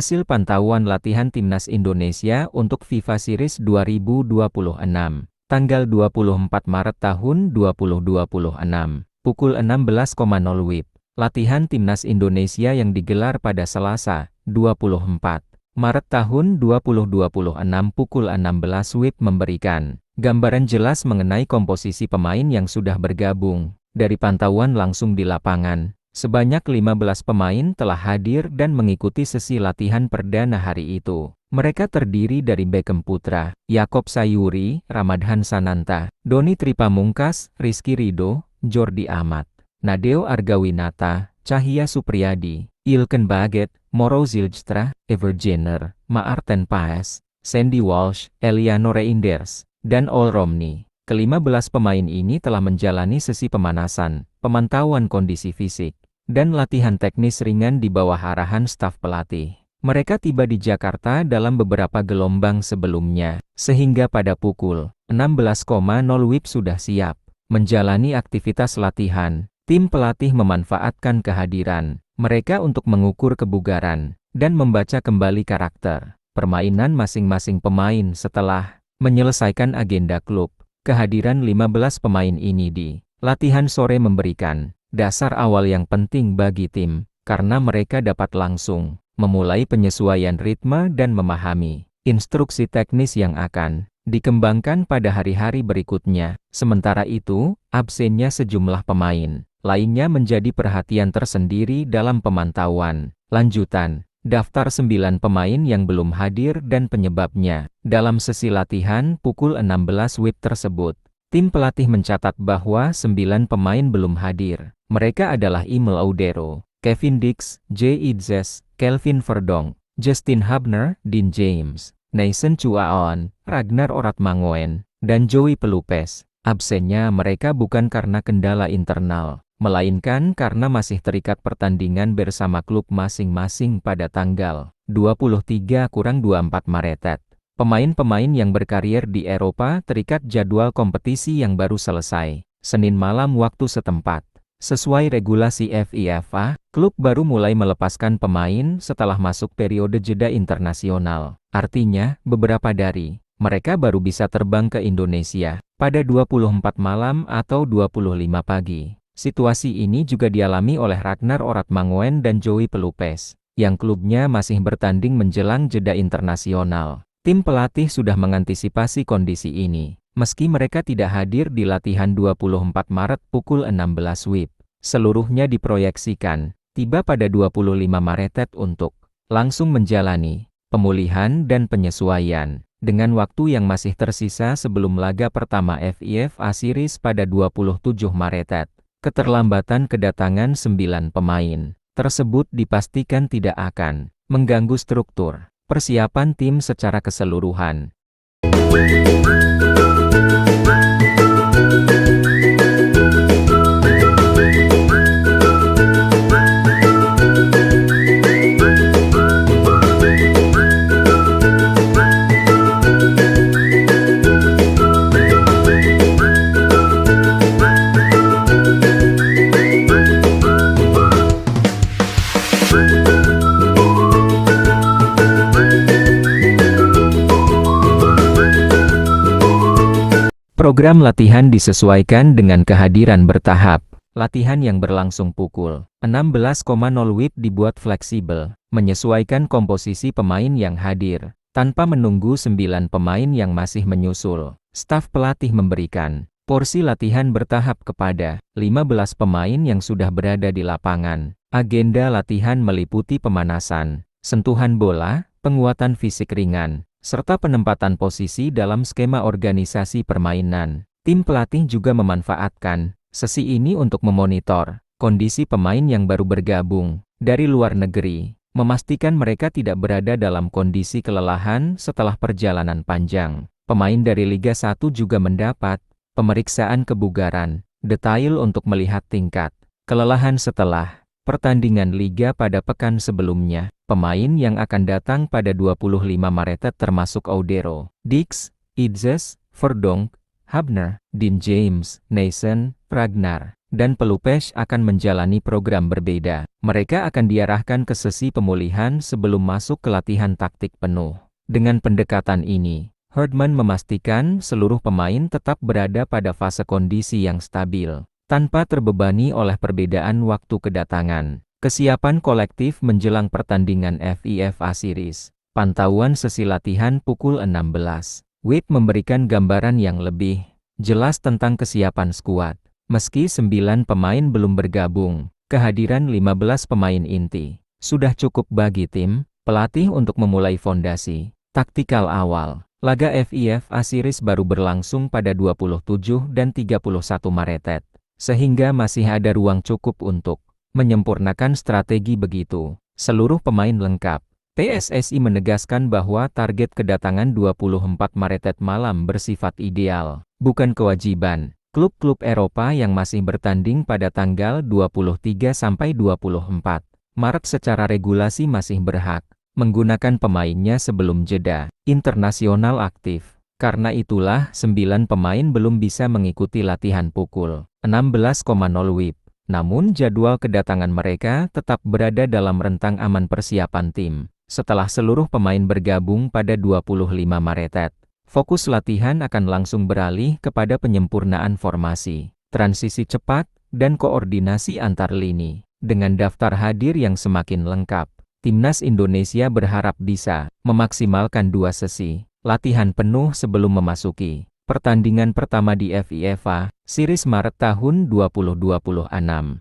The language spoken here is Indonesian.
Hasil pantauan latihan Timnas Indonesia untuk FIFA Series 2026, tanggal 24 Maret tahun 2026, pukul 16.00 WIB. Latihan Timnas Indonesia yang digelar pada Selasa, 24 Maret tahun 2026 pukul 16 WIB memberikan gambaran jelas mengenai komposisi pemain yang sudah bergabung. Dari pantauan langsung di lapangan, sebanyak 15 pemain telah hadir dan mengikuti sesi latihan perdana hari itu. Mereka terdiri dari Beckham Putra, Yaakob Sayuri, Ramadhan Sananta, Doni Tripamungkas, Rizky Ridho, Jordi Amat, Nadeo Argawinata, Cahya Supriyadi, Ilken Baget, Moro Zilstra, Ever Jenner, Maarten Paes, Sandy Walsh, Eliano Reinders, dan Ol Romney. Ke-15 pemain ini telah menjalani sesi pemanasan, pemantauan kondisi fisik, dan latihan teknis ringan di bawah arahan staf pelatih. Mereka tiba di Jakarta dalam beberapa gelombang sebelumnya, sehingga pada pukul 16.00 WIB sudah siap menjalani aktivitas latihan. Tim pelatih memanfaatkan kehadiran mereka untuk mengukur kebugaran dan membaca kembali karakter permainan masing-masing pemain setelah menyelesaikan agenda klub. Kehadiran 15 pemain ini di latihan sore memberikan dasar awal yang penting bagi tim, karena mereka dapat langsung memulai penyesuaian ritme dan memahami instruksi teknis yang akan dikembangkan pada hari-hari berikutnya. Sementara itu, absennya sejumlah pemain lainnya menjadi perhatian tersendiri dalam pemantauan lanjutan. Daftar 9 pemain yang belum hadir dan penyebabnya. Dalam sesi latihan pukul 16 WIB tersebut, tim pelatih mencatat bahwa 9 pemain belum hadir. Mereka adalah Imel Audero, Kevin Dix, J. Idzes, Kelvin Verdonk, Justin Hubner, Dean James, Neisen Chuaon, Ragnar Oratmangoen, dan Joey Pelupes. Absennya mereka bukan karena kendala internal, melainkan karena masih terikat pertandingan bersama klub masing-masing pada tanggal 23-24 Maret. Pemain-pemain yang berkarier di Eropa terikat jadwal kompetisi yang baru selesai Senin malam waktu setempat. Sesuai regulasi FIFA, klub baru mulai melepaskan pemain setelah masuk periode jeda internasional. Artinya, beberapa dari mereka baru bisa terbang ke Indonesia pada 24 malam atau 25 pagi. Situasi ini juga dialami oleh Ragnar Oratmangoen dan Joey Pelupes, yang klubnya masih bertanding menjelang jeda internasional. Tim pelatih sudah mengantisipasi kondisi ini, meski mereka tidak hadir di latihan 24 Maret pukul 16 WIB. Seluruhnya diproyeksikan tiba pada 25 Maret untuk langsung menjalani pemulihan dan penyesuaian, dengan waktu yang masih tersisa sebelum laga pertama FIFA Series pada 27 Maret. Keterlambatan kedatangan 9 pemain tersebut dipastikan tidak akan mengganggu struktur persiapan tim secara keseluruhan. Program latihan disesuaikan dengan kehadiran bertahap. Latihan yang berlangsung pukul 16.00 WIB dibuat fleksibel, menyesuaikan komposisi pemain yang hadir, tanpa menunggu 9 pemain yang masih menyusul. Staf pelatih memberikan porsi latihan bertahap kepada 15 pemain yang sudah berada di lapangan. Agenda latihan meliputi pemanasan, sentuhan bola, penguatan fisik ringan, serta penempatan posisi dalam skema organisasi permainan. Tim pelatih juga memanfaatkan sesi ini untuk memonitor kondisi pemain yang baru bergabung dari luar negeri, memastikan mereka tidak berada dalam kondisi kelelahan setelah perjalanan panjang. Pemain dari Liga 1 juga mendapat pemeriksaan kebugaran detail untuk melihat tingkat kelelahan setelah pertandingan liga pada pekan sebelumnya. Pemain yang akan datang pada 25 Maret termasuk Audero, Dix, Idzes, Verdonk, Hubner, Dean James, Nason, Ragnar, dan Pelupeš akan menjalani program berbeda. Mereka akan diarahkan ke sesi pemulihan sebelum masuk ke latihan taktik penuh. Dengan pendekatan ini, Herdman memastikan seluruh pemain tetap berada pada fase kondisi yang stabil, tanpa terbebani oleh perbedaan waktu kedatangan. Kesiapan kolektif menjelang pertandingan FIFA Series. Pantauan sesi latihan pukul 16 WIB memberikan gambaran yang lebih jelas tentang kesiapan skuad. Meski 9 pemain belum bergabung, kehadiran 15 pemain inti sudah cukup bagi tim pelatih untuk memulai fondasi taktikal awal. Laga FIFA Series baru berlangsung pada 27 dan 31 Maret, sehingga masih ada ruang cukup untuk menyempurnakan strategi begitu seluruh pemain lengkap. PSSI menegaskan bahwa target kedatangan 24 Maret malam bersifat ideal, bukan kewajiban. Klub-klub Eropa yang masih bertanding pada tanggal 23 sampai 24 Maret secara regulasi masih berhak menggunakan pemainnya sebelum jeda internasional aktif. Karena itulah 9 pemain belum bisa mengikuti latihan pukul 16.00 WIB. Namun jadwal kedatangan mereka tetap berada dalam rentang aman persiapan tim. Setelah seluruh pemain bergabung pada 25 Maret, fokus latihan akan langsung beralih kepada penyempurnaan formasi, transisi cepat, dan koordinasi antar lini. Dengan daftar hadir yang semakin lengkap, Timnas Indonesia berharap bisa memaksimalkan 2 sesi latihan penuh sebelum memasuki pertandingan pertama di FIFA Series Maret tahun 2026.